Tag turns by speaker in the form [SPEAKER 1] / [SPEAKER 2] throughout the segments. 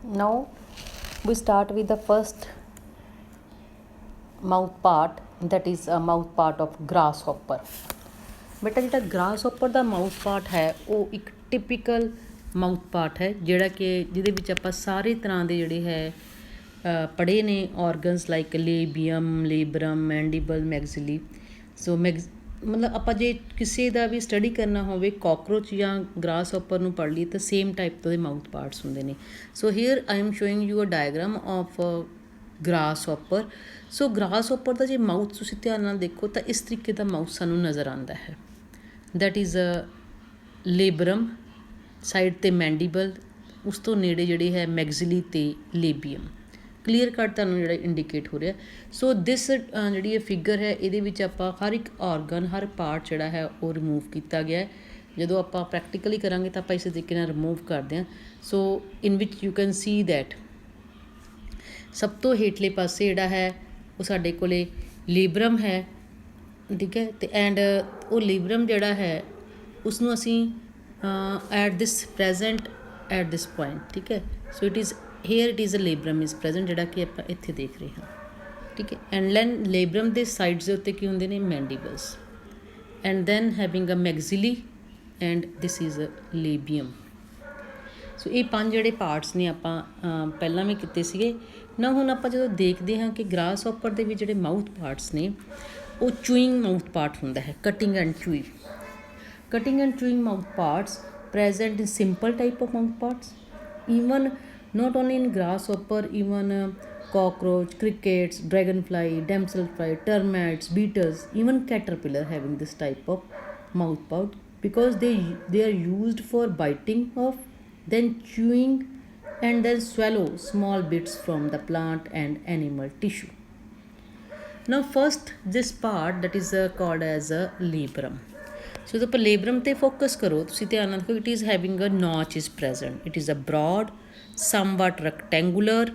[SPEAKER 1] Now we start with the first mouth part, that is a mouth part of grasshopper. ਬੇਟਾ ਜਿਹੜਾ ਗ੍ਰਾਸਹੋਪਰ ਦਾ mouth part ਹੈ ਉਹ ਇੱਕ typical mouth part ਹੈ ਜਿਹੜਾ ਕਿ ਜਿਹਦੇ ਵਿੱਚ ਆਪਾਂ ਸਾਰੇ ਤਰ੍ਹਾਂ ਦੇ ਜਿਹੜੇ ਹੈ ਪੜ੍ਹੇ ਨੇ ਔਰਗਨਸ ਲਾਈਕ ਲੇਬੀਅਮ, ਲੇਬਰਮ, ਮੈਂਡੀਬਲ, ਮੈਗਜ਼ਿਲੀ। ਸੋ ਮਤਲਬ ਆਪਾਂ ਜੇ ਕਿਸੇ ਦਾ ਵੀ ਸਟੱਡੀ ਕਰਨਾ ਹੋਵੇ ਕਾਕਰੋਚ ਜਾਂ ਗ੍ਰਾਸਹੋਪਰ ਨੂੰ ਪੜ੍ਹ ਲਈ ਤਾਂ ਸੇਮ ਟਾਈਪ ਦੇ ਮਾਊਥ ਪਾਰਟਸ ਹੁੰਦੇ ਨੇ। So here I am showing you a diagram of grasshopper. So grasshopper ਦਾ ਜੇ ਮਾਊਥ ਤੁਸੀਂ ਧਿਆਨ ਨਾਲ ਦੇਖੋ ਤਾਂ ਇਸ ਤਰੀਕੇ ਦਾ ਮਾਊਥ ਸਾਨੂੰ ਨਜ਼ਰ ਆਉਂਦਾ ਹੈ। ਦੈਟ ਇਜ਼ ਅ ਲੇਬਰਮ, ਸਾਈਡ 'ਤੇ ਮੈਂਡੀਬਲ, ਉਸ ਤੋਂ ਨੇੜੇ ਜਿਹੜੇ ਹੈ ਮੈਗਜ਼ਿਲੀ ਅਤੇ ਲੇਬੀਅਮ। ਕਲੀਅਰ ਕੱਟ ਤੁਹਾਨੂੰ ਜਿਹੜਾ ਇੰਡੀਕੇਟ ਹੋ ਰਿਹਾ। ਸੋ ਦਿਸ ਜਿਹੜੀ ਇਹ ਫਿਗਰ ਹੈ ਇਹਦੇ ਵਿੱਚ ਆਪਾਂ ਹਰ ਇੱਕ ਔਰਗਨ, ਹਰ ਪਾਰਟ ਜਿਹੜਾ ਹੈ ਉਹ ਰਿਮੂਵ ਕੀਤਾ ਗਿਆ ਹੈ। ਜਦੋਂ ਆਪਾਂ ਪ੍ਰੈਕਟੀਕਲੀ ਕਰਾਂਗੇ ਤਾਂ ਆਪਾਂ ਇਸੇ ਤਰੀਕੇ ਨਾਲ ਰਿਮੂਵ ਕਰਦੇ ਹਾਂ। ਸੋ ਇਨ ਵਿਚ ਯੂ ਕੈਨ ਸੀ ਦੈਟ ਸਭ ਤੋਂ ਹੇਠਲੇ ਪਾਸੇ ਜਿਹੜਾ ਹੈ ਉਹ ਸਾਡੇ ਕੋਲ ਲੇਬਰਮ ਹੈ, ਠੀਕ ਹੈ। ਅਤੇ ਐਂਡ ਉਹ ਲੇਬਰਮ ਜਿਹੜਾ ਹੈ ਉਸਨੂੰ ਅਸੀਂ at this present at this point, ਠੀਕ ਹੈ। So it is here it is a labrum is present, ਜਿਹੜਾ ਕਿ ਆਪਾਂ ਇੱਥੇ ਦੇਖ ਰਹੇ ਹਾਂ, ਠੀਕ ਹੈ। ਐਂਡ ਦੈਨ ਲੇਬਰਮ ਦੇ ਸਾਈਡਸ ਦੇ ਉੱਤੇ ਕੀ ਹੁੰਦੇ ਨੇ, mandibles, and then having a maxillae, and this is a labium. So ਇਹ ਪੰਜ ਜਿਹੜੇ ਪਾਰਟਸ ਨੇ ਆਪਾਂ ਪਹਿਲਾਂ ਵੀ ਕੀਤੇ ਸੀਗੇ ਨਾ। ਹੁਣ ਆਪਾਂ ਜਦੋਂ ਦੇਖਦੇ ਹਾਂ ਕਿ ਗ੍ਰਾਸਹੋਪਰ ਦੇ ਵਿੱਚ ਜਿਹੜੇ ਮਾਊਥ ਪਾਰਟਸ ਨੇ ਉਹ ਚੂਇੰਗ ਮਾਊਥ ਪਾਰਟ ਹੁੰਦਾ ਹੈ, cutting and chewing. Cutting and chewing mouth parts present in simple type of mouth parts, even not only in grasshopper, even cockroach, crickets, dragonfly, damselfly, termites, beetles, even caterpillar having this type of mouth part, because they are used for biting off, then chewing, and then swallow small bits from the plant and animal tissue. Now first this part that is called as a labrum. ਸੋ ਜਦੋਂ ਆਪਾਂ ਲੇਬਰਮ 'ਤੇ focus ਕਰੋ ਤੁਸੀਂ ਧਿਆਨ ਨਾਲ ਦੇਖੋ, it is having a notch is present, it is a broad somewhat rectangular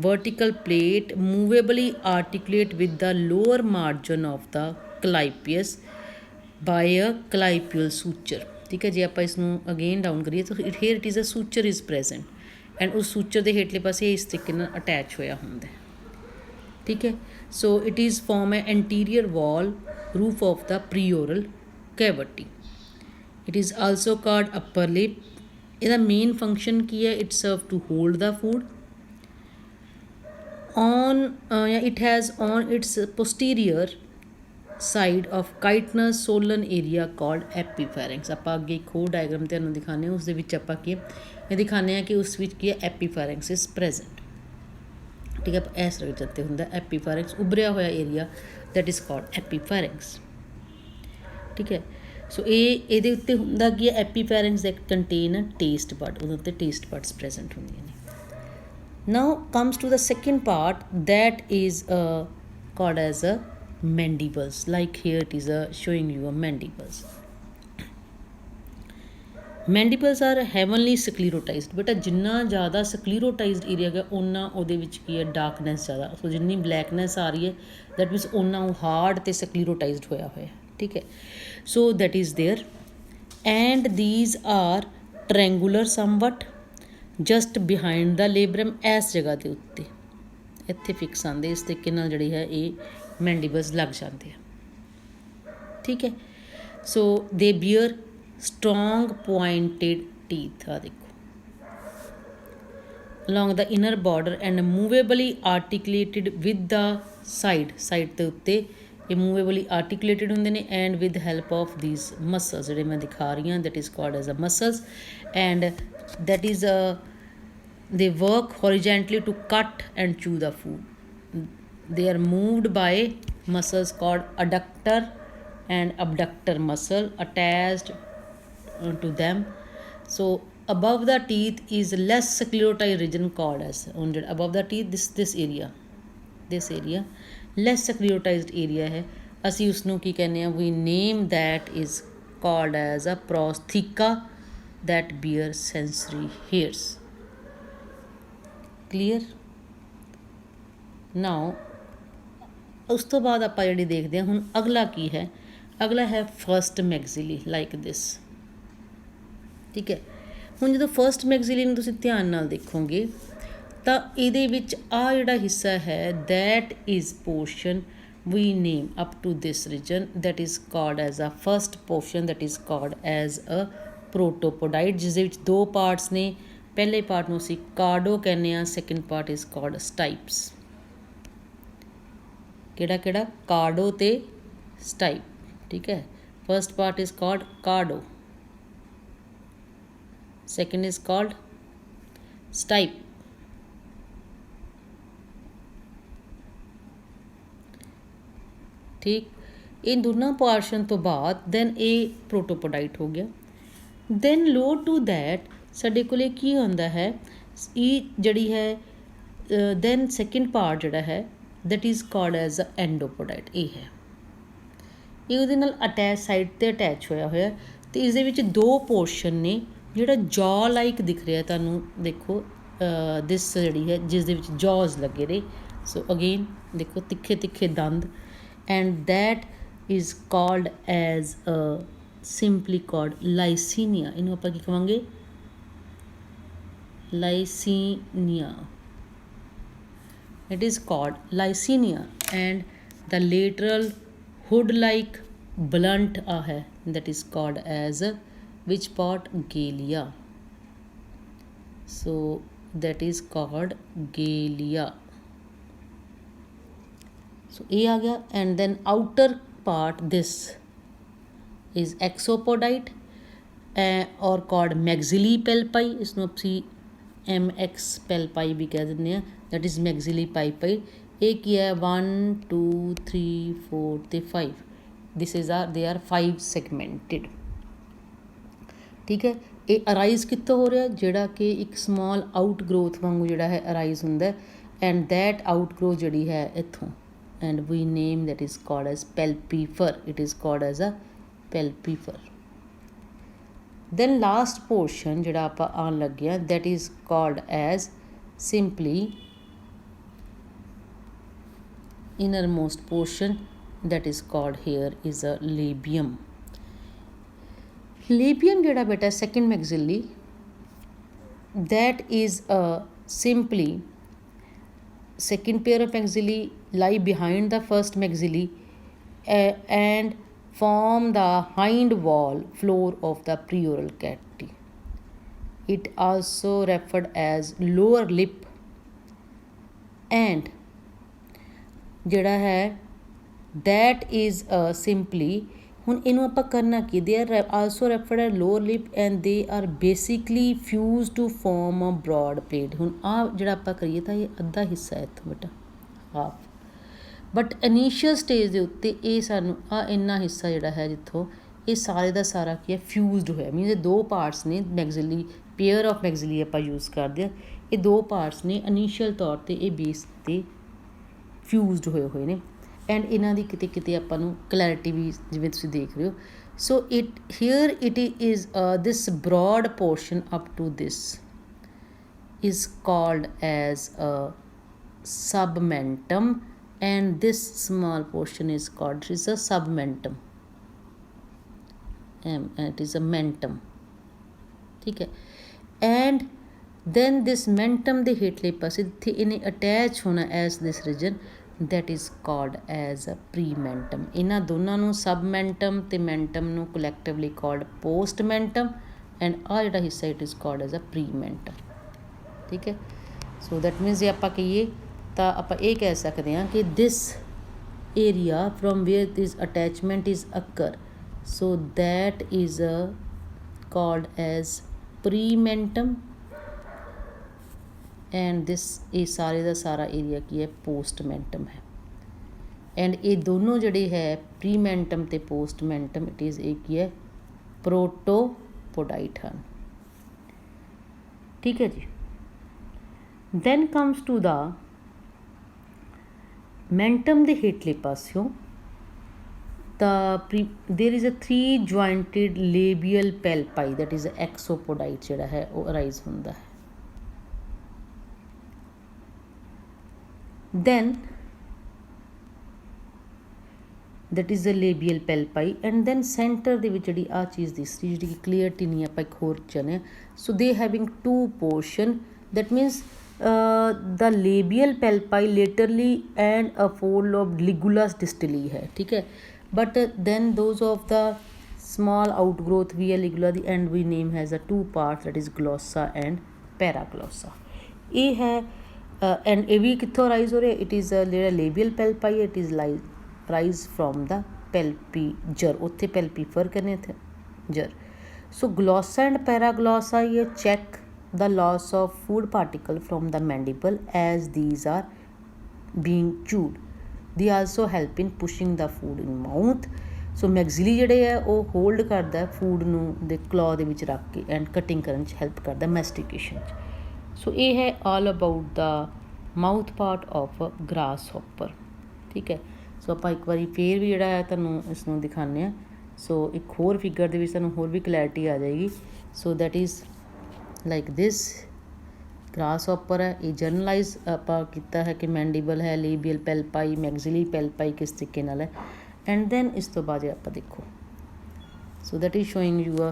[SPEAKER 1] vertical plate movably articulate with the lower margin of the clypeus by a clypeal suture, ਠੀਕ ਹੈ। ਜੇ ਆਪਾਂ ਇਸ ਨੂੰ ਅਗੇਨ ਡਾਊਨ ਕਰੀਏ ਤਾਂ here it is a suture is present, and ਉਸ ਸੂਚਰ ਦੇ ਹੇਠਲੇ ਪਾਸੇ ਇਸ ਤਰੀਕੇ ਨਾਲ ਅਟੈਚ ਹੋਇਆ ਹੁੰਦਾ, ਠੀਕ ਹੈ। ਸੋ ਇਟ ਇਜ਼ ਫॉर्म ਐ anterior wall roof of the preoral cavity. It is also called upper lip. ਇਹਦਾ ਮੇਨ ਫੰਕਸ਼ਨ ਕੀ ਹੈ, it serve to hold the food on it has on its posterior side of chitinous swollen area called epipharynx। ਆਪਾਂ ਅੱਗੇ ਇੱਕ ਹੋਰ diagram ਤੁਹਾਨੂੰ ਦਿਖਾਉਂਦੇ ਹਾਂ, ਉਸ ਦੇ ਵਿੱਚ ਆਪਾਂ ਕੀ ਇਹ ਦਿਖਾਉਂਦੇ ਹਾਂ ਕਿ ਉਸ ਵਿੱਚ ਕੀ ਹੈ, epipharynx is present, ਠੀਕ ਹੈ। ਇਸ ਰਗਜਨ 'ਤੇ ਹੁੰਦਾ epipharynx, ਉੱਭਰਿਆ ਹੋਇਆ area, that is called epipharynx, ਠੀਕ ਹੈ। ਸੋ ਇਹਦੇ ਉੱਤੇ ਹੁੰਦਾ ਕੀ ਹੈ, ਐਪੀਫੈਰਿੰਗਸ that contain a taste bud, ਉਹਦੇ ਉੱਤੇ ਟੇਸਟ ਬਡਸ ਪ੍ਰੈਜੈਂਟ ਹੁੰਦੀਆਂ ਨੇ। Now comes to the second part, that is called as a mandibles, like here it is showing you a mandibles. Mandibles are heavily sclerotized। ਬੇਟਾ ਜਿੰਨਾ ਜ਼ਿਆਦਾ ਸਕਲੀਰੋਟਾਈਜ਼ਡ area ਹੈਗਾ ਓਨਾ ਉਹਦੇ ਵਿੱਚ ਕੀ ਹੈ, ਡਾਰਕਨੈਸ ਜ਼ਿਆਦਾ। ਸੋ ਜਿੰਨੀ ਬਲੈਕਨੈਸ ਆ ਰਹੀ ਹੈ ਦੈਟ ਮੀਨਸ ਓਨਾ ਉਹ ਹਾਰਡ ਅਤੇ ਸਕਲੀਰੋਟਾਈਜ਼ਡ ਹੋਇਆ ਹੋਇਆ, ਠੀਕ ਹੈ। So that is there, and these are triangular somewhat just behind the labrum. ਇਸ ਜਗ੍ਹਾ ਦੇ ਉੱਤੇ ਇੱਥੇ ਫਿਕਸ ਆਉਂਦੇ, ਇਸ ਤਰੀਕੇ ਨਾਲ ਜਿਹੜੀ ਹੈ ਇਹ ਮੈਂਡੀਬਲਸ ਲੱਗ ਜਾਂਦੇ ਆ, ਠੀਕ ਹੈ। ਸੋ ਦੇ ਬੀਅਰ ਸਟਰੋਂਗ ਪੁਆਇੰਟਡ ਟੀਥ, ਆ ਦੇਖੋ, along the inner border and movably articulated with the side ਦੇ ਉੱਤੇ ਇਹ ਮੂਵੇਬਲੀ ਆਰਟੀਕੂਲੇਟਡ ਹੁੰਦੇ ਨੇ, and with help of these muscles ਜਿਹੜੇ ਮੈਂ ਦਿਖਾ ਰਹੀ ਹਾਂ, that is called as a muscles, and that is they work horizontally to cut and chew the food. They are moved by muscles called adductor and abductor muscle attached to them. So above the teeth is less sclerotized region called as above the teeth, this area less sclerotized area है, ਅਸੀਂ ਉਸਨੂੰ ਕੀ ਕਹਿੰਦੇ ਹਾਂ, we name that is called as a prostheca that bear sensory hairs. Clear? Now ਉਸ ਤੋਂ ਬਾਅਦ ਆਪਾਂ ਜਿਹੜੀ ਦੇਖਦੇ ਹਾਂ ਹੁਣ ਅਗਲਾ ਕੀ ਹੈ, ਅਗਲਾ ਹੈ ਫਸਟ ਮੈਗਜ਼ਿਲੀ, ਲਾਈਕ ਦਿਸ, ਠੀਕ ਹੈ। ਹੁਣ ਜਦੋਂ ਫਸਟ ਮੈਗਜ਼ੀਲੀ ਨੂੰ ਤੁਸੀਂ ਧਿਆਨ ਨਾਲ ਦੇਖੋਗੇ ਤਾਂ ਇਹਦੇ ਵਿੱਚ ਆ ਜਿਹੜਾ ਹਿੱਸਾ ਹੈ that is portion we name up to this region that is called as a first portion that is called as a protopodite, ਜਿਸ ਦੇ ਵਿੱਚ ਦੋ ਪਾਰਟਸ ਨੇ। ਪਹਿਲੇ ਪਾਰਟ ਨੂੰ ਅਸੀਂ ਕਾਰਡੋ ਕਹਿੰਦੇ ਹਾਂ, second part is called stipes. ਕਿਹੜਾ ਕਿਹੜਾ? ਕਾਰਡੋ ਤੇ ਸਟਾਈਪ, ਠੀਕ ਹੈ। First part is called cardo, second is called stipe. ਠੀਕ, ਇਹ ਦੋਨਾਂ ਪੋਰਸ਼ਨ ਤੋਂ ਬਾਅਦ ਦੈਨ ਇਹ ਪ੍ਰੋਟੋਪੋਡਾਈਟ ਹੋ ਗਿਆ। ਦੈਨ ਲੋਅਰ ਟੂ ਦੈਟ ਸਾਡੇ ਕੋਲ ਕੀ ਹੁੰਦਾ ਹੈ, ਇਹ ਜਿਹੜੀ ਹੈ ਦੈਨ ਸੈਕਿੰਡ ਪਾਰਟ ਜਿਹੜਾ ਹੈ that is called as a endopodite. ਇਹ ਹੈ, ਇਹ ਉਹਦੇ ਨਾਲ ਅਟੈਚ ਸਾਈਡ 'ਤੇ ਅਟੈਚ ਹੋਇਆ ਹੋਇਆ ਅਤੇ ਇਸ ਦੇ ਵਿੱਚ ਦੋ ਪੋਰਸ਼ਨ ਨੇ। ਜਿਹੜਾ ਜੌ ਲਾਈਕ ਦਿਖ ਰਿਹਾ ਤੁਹਾਨੂੰ, ਦੇਖੋ ਦਿਸ ਜਿਹੜੀ ਹੈ ਜਿਸ ਦੇ ਵਿੱਚ ਜੌਜ਼ ਲੱਗੇ ਨੇ। ਸੋ ਅਗੇਨ ਦੇਖੋ ਤਿੱਖੇ ਤਿੱਖੇ ਦੰਦ, and that is called as a simply called Lycinia। ਇਹਨੂੰ ਆਪਾਂ ਕੀ ਕਹਾਂਗੇ? Lycinia। it is called Lycinia and the lateral hood like blunt है that is called as which part? Galea। so that is called Galea। so ये आ गया। and then outer part this is exopodite or called maxilli palpi। इसनों ਅਸੀਂ mx palpi भी कह ਦਿੰਦੇ ਹਾਂ, that is maxilli palpi। ਇਹ ਕੀ ਹੈ? 1 2 3 4 ਤੇ 5 this is they are 5 segmented। ਠੀਕ ਹੈ। ਇਹ ਅਰਾਈਜ਼ ਕਿੱਥੋਂ ਹੋ ਰਿਹਾ? ਜਿਹੜਾ ਕਿ ਇੱਕ ਸਮਾਲ ਆਊਟ ਗਰੋਥ ਵਾਂਗੂ ਜਿਹੜਾ ਹੈ ਅਰਾਈਜ਼ ਹੁੰਦਾ, ਐਂਡ ਦੈਟ ਆਊਟ ਗਰੋਥ ਜਿਹੜੀ ਹੈ ਇੱਥੋਂ, and we name that is called as palpifер। it is called as a palpifer। then last portion ਜਿਹੜਾ ਆਪਾਂ ਆਉਣ ਲੱਗਿਆ that is called as simply innermost portion that is called here is a labium। labium ਜਿਹੜਾ ਬੇਟਾ second maxillary that is a simply second pair of maxilli lie behind the first maxilli and form the hind wall floor of the preoral cavity। it also referred as lower lip and ਜਿਹੜਾ ਹੈ that is simply ਹੁਣ ਇਹਨੂੰ ਆਪਾਂ ਕਰਨਾ ਕੀ? they are also referred as lower lip and they are basically fused to form a broad plate। ਹੁਣ ਆਹ ਜਿਹੜਾ ਆਪਾਂ ਕਰੀਏ ਤਾਂ ਇਹ ਅੱਧਾ ਹਿੱਸਾ ਹੈ ਇੱਥੋਂ ਬੇਟਾ, ਹਾਫ, ਬਟ ਇਨੀਸ਼ੀਅਲ ਸਟੇਜ ਦੇ ਉੱਤੇ ਇਹ ਸਾਨੂੰ ਆਹ ਇੰਨਾ ਹਿੱਸਾ ਜਿਹੜਾ ਹੈ ਜਿੱਥੋਂ ਇਹ ਸਾਰੇ ਦਾ ਸਾਰਾ ਕੀ ਹੈ ਫਿਊਜ਼ਡ ਹੋਇਆ। ਮੀਨਸ ਇਹ ਦੋ ਪਾਰਟਸ ਨੇ ਮੈਗਜ਼ਿਲੀ, ਪੇਅਰ ਆਫ ਮੈਗਜ਼ਿਲੀ ਆਪਾਂ ਯੂਜ਼ ਕਰਦੇ ਹਾਂ। ਇਹ ਦੋ ਪਾਰਟਸ ਨੇ ਇਨੀਸ਼ੀਅਲ ਤੌਰ 'ਤੇ ਇਹ ਬੇਸ 'ਤੇ ਫਿਊਜ਼ਡ ਹੋਏ ਨੇ, ਐਂਡ ਇਹਨਾਂ ਦੀ ਕਿਤੇ ਕਿਤੇ ਆਪਾਂ ਨੂੰ ਕਲੈਰਿਟੀ ਵੀ ਜਿਵੇਂ ਤੁਸੀਂ ਦੇਖ ਰਹੇ ਹੋ। So it here it is this broad portion up to this is called as a submentum and this small portion is called is a submentum and it is a mentum। ठीक है। and then this mentum ਦੇ ਹੇਠਲੇ ਪਾਸੇ ਇੱਥੇ ਇਹਨੇ attach ਹੋਣਾ as this region that is called as a prementum। ਇਹਨਾਂ ਦੋਨਾਂ ਨੂੰ submentum ਤੇ mentum ਨੂੰ collectively called postmentum and ਆਹ ਜਿਹੜਾ ਹਿੱਸਾ it is called as a prementum। ਠੀਕ ਹੈ। ਸੋ ਦੈਟ ਮੀਨਸ ਜੇ ਆਪਾਂ ਕਹੀਏ ਤਾਂ ਆਪਾਂ ਇਹ ਕਹਿ ਸਕਦੇ ਹਾਂ ਕਿ this area from where this attachment is occur, so that is called as prementum and this ਇਹ ਸਾਰੇ ਦਾ ਸਾਰਾ ਏਰੀਆ ਕੀ ਹੈ ਪੋਸਟਮੈਂਟਮ ਹੈ। ਐਂਡ ਇਹ ਦੋਨੋਂ ਜਿਹੜੇ ਹੈ ਪ੍ਰੀਮੈਂਟਮ ਤੇ ਪੋਸਟਮੈਂਟਮ ਇਟ ਇਜ਼ ਇਹ ਕੀ ਹੈ ਪ੍ਰੋਟੋਪੋਡਾਈਟ ਹਨ। ਠੀਕ ਹੈ ਜੀ। then comes to the mentum ਦੇ ਹੇਠਲੇ ਪਾਸਿਓਂ ਤਾਂ there is a 3 jointed labial palpi that is exopodite ਜਿਹੜਾ ਹੈ ਉਹ ਅਰਾਈਜ਼ ਹੁੰਦਾ ਹੈ। then that is the labial palpi, and then center ਦੇ ਵਿੱਚ ਜਿਹੜੀ ਆ ਚੀਜ਼ ਦਿਸਦੀ ਜਿਹੜੀ ਕਿ ਕਲੀਅਰਟੀ ਨਹੀਂ ਆਪਾਂ ਇੱਕ ਹੋਰ ਚਾਹੁੰਦੇ ਹਾਂ। So they having two portion, that means the labial palpi laterally and a fold of ligulus distally है, ठीक है। but then those of the small outgrowth via ligula the end we name has a two parts, that is glossa and paraglossa। ਇਹ ਹੈ and ਇਹ ਵੀ ਕਿੱਥੋਂ rise ਹੋ ਰਿਹਾ, it is ਜਿਹੜਾ labial palpi it is rise from the palpi jur, ਉੱਥੇ palpi ਫਰ ਕਰਨੇ ਇੱਥੇ jur। so glossa and paraglossa ये check the loss of food particle from the mandible as these are being chewed, they also help in pushing the food in mouth। so maxilla ਜਿਹੜੇ ਹੈ ਉਹ hold ਕਰਦਾ food ਨੂੰ ਦੇ ਕਲॉ ਦੇ ਵਿੱਚ ਰੱਖ ਕੇ ਐਂਡ ਕਟਿੰਗ ਕਰਨ 'ਚ ਹੈਲਪ ਕਰਦਾ ਮੈਸਟੀਕੇਸ਼ਨ 'ਚ। ਸੋ ਇਹ ਹੈ all about the mouth part of grass hopper, ਠੀਕ ਹੈ। ਸੋ ਆਪਾਂ ਇੱਕ ਵਾਰੀ ਫੇਰ ਵੀ ਜਿਹੜਾ ਹੈ ਤੁਹਾਨੂੰ ਇਸ ਨੂੰ ਦਿਖਾਉਂਦੇ ਹਾਂ। ਸੋ ਇੱਕ ਹੋਰ ਫਿਗਰ ਦੇ ਵਿੱਚ ਤੁਹਾਨੂੰ ਹੋਰ ਵੀ ਕਲੈਰਿਟੀ ਆ ਜਾਏਗੀ। ਸੋ that is like this grass hopper ਹੈ। ਇਹ ਜਰਨਲਾਈਜ਼ ਆਪਾਂ ਕੀਤਾ ਹੈ ਕਿ ਮੈਂਡੀਬਲ ਹੈ, ਲੇਬੀਅਲ ਪੈਲਪਾਈ, ਮੈਗਜ਼ਿਲੀ ਪੈਲਪਾਈ ਕਿਸ ਤਰੀਕੇ ਨਾਲ ਹੈ। ਐਂਡ ਦੈਨ ਇਸ ਤੋਂ ਬਾਅਦ ਆਪਾਂ ਦੇਖੋ, so that is showing you a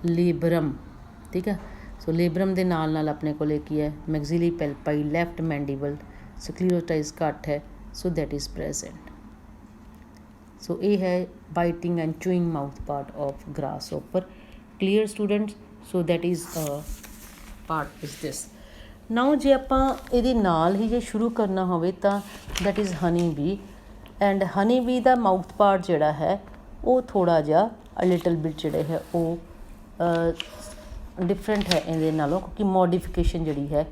[SPEAKER 1] labrum, ਠੀਕ ਹੈ। ਸੋ ਲੇਬਰਮ ਦੇ ਨਾਲ ਨਾਲ ਆਪਣੇ ਕੋਲ ਕੀ ਹੈ, ਮੈਗਜ਼ਿਲੀ ਪੈਲਪਾਈ, ਲੈਫਟ ਮੈਂਡੀਬਲ, ਸਕਲੀਰੋਟਾਈਜ਼ ਘੱਟ ਹੈ, so that is present. So ਇਹ ਹੈ biting and chewing mouth part of grasshopper. Clear students? So that is part is this. Now ਜੇ ਆਪਾਂ ਇਹਦੇ ਨਾਲ ਹੀ ਜੇ ਸ਼ੁਰੂ ਕਰਨਾ ਹੋਵੇ ਤਾਂ that is honey B, and honey B the mouth part ਜਿਹੜਾ ਹੈ ਉਹ ਥੋੜ੍ਹਾ ਜਿਹਾ ਲਿਟਲ ਬਿਟ ਜਿਹੜੇ ਹੈ ਉਹ ਡਿਫਰੈਂਟ ਹੈ ਇਹਦੇ ਨਾਲੋਂ, ਕਿਉਂਕਿ ਮੋਡੀਫਿਕੇਸ਼ਨ ਜਿਹੜੀ ਹੈ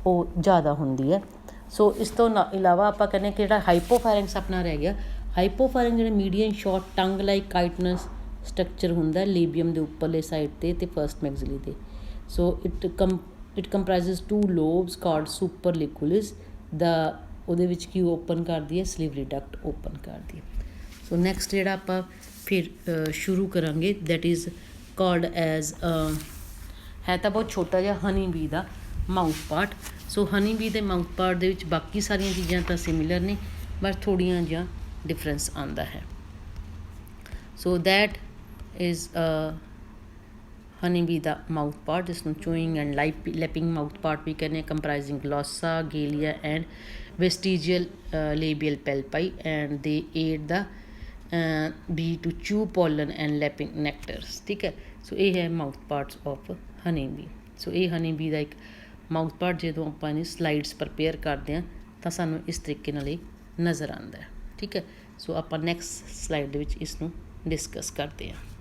[SPEAKER 1] ਉਹ ਜ਼ਿਆਦਾ ਹੁੰਦੀ ਹੈ। ਸੋ ਇਸ ਤੋਂ ਇਲਾਵਾ ਆਪਾਂ ਕਹਿੰਦੇ ਕਿ ਜਿਹੜਾ ਹਾਈਪੋਫੈਰਿੰਗਸ ਆਪਣਾ ਰਹਿ ਗਿਆ, ਹਾਈਪੋਫੈਰਿੰਗ ਜਿਹੜੇ ਮੀਡੀਅਮ ਸ਼ਾਰਟ ਟੰਗ ਲਾਈਕ ਕਾਈਟਨਸ ਸਟਰਕਚਰ ਹੁੰਦਾ ਲੇਬੀਅਮ ਦੇ ਉੱਪਰਲੇ ਸਾਈਡ 'ਤੇ ਅਤੇ ਫਸਟ ਮੈਗਜ਼ਿਲੀ 'ਤੇ। So it ਕੰਪਰਾਈਜ਼ਸ to lobes called ਸੁਪਰਲਿਕੁਲਿਸ ਦਾ, ਉਹਦੇ ਵਿੱਚ ਕੀ ਓਪਨ ਕਰਦੀ ਹੈ, ਸਲਿਵਰੀ ਡਕਟ ਓਪਨ ਕਰਦੀ ਹੈ। ਸੋ ਨੈਕਸਟ ਜਿਹੜਾ ਆਪਾਂ ਫਿਰ ਸ਼ੁਰੂ ਕਰਾਂਗੇ ਦੈਟ ਇਜ਼ ਕਾਲਡ ਐਜ਼, ਹੈ ਤਾਂ ਬਹੁਤ ਛੋਟਾ ਜਿਹਾ ਹਨੀ ਬੀ ਦਾ ਮਾਊਥ ਪਾਰਟ। ਸੋ ਹਨੀ ਬੀ ਦੇ ਮਾਊਥ ਪਾਰਟ ਦੇ ਵਿੱਚ ਬਾਕੀ ਸਾਰੀਆਂ ਚੀਜ਼ਾਂ ਤਾਂ ਸਿਮਿਲਰ ਨੇ, ਬਸ ਥੋੜ੍ਹੀਆਂ ਜਿਹੀਆਂ ਡਿਫਰੈਂਸ ਆਉਂਦਾ ਹੈ। So that is honey B the mouth part, ਜਿਸ ਨੂੰ ਚੂਇੰਗ ਐਂਡ ਲੈਪਿੰਗ ਮਾਊਥ ਪਾਰਟ ਵੀ ਕਹਿੰਦੇ ਹਾਂ, ਕੰਪਰਾਈਜ਼ਿੰਗ ਗਲੋਸਾ, ਗੇਲੀਆ and vestigial labial palpi, and they aid the bee to chew pollen and lapping nectars, ਠੀਕ ਹੈ। ਸੋ ਇਹ ਹੈ mouth parts of honey bee. So ਇਹ honey B ਦਾ ਇੱਕ ਮਾਊਥ ਪਾਰਟ ਜਦੋਂ ਆਪਾਂ ਇਹਦੀ ਸਲਾਈਡਸ ਪ੍ਰਪੇਅਰ ਕਰਦੇ ਹਾਂ ਤਾਂ ਸਾਨੂੰ ਇਸ ਤਰੀਕੇ ਨਾਲ ਇਹ ਨਜ਼ਰ ਆਉਂਦਾ ਹੈ, ਠੀਕ ਹੈ। ਸੋ ਆਪਾਂ ਨੈਕਸਟ ਸਲਾਈਡ ਦੇ ਵਿੱਚ ਇਸ ਨੂੰ ਡਿਸਕਸ ਕਰਦੇ ਹਾਂ।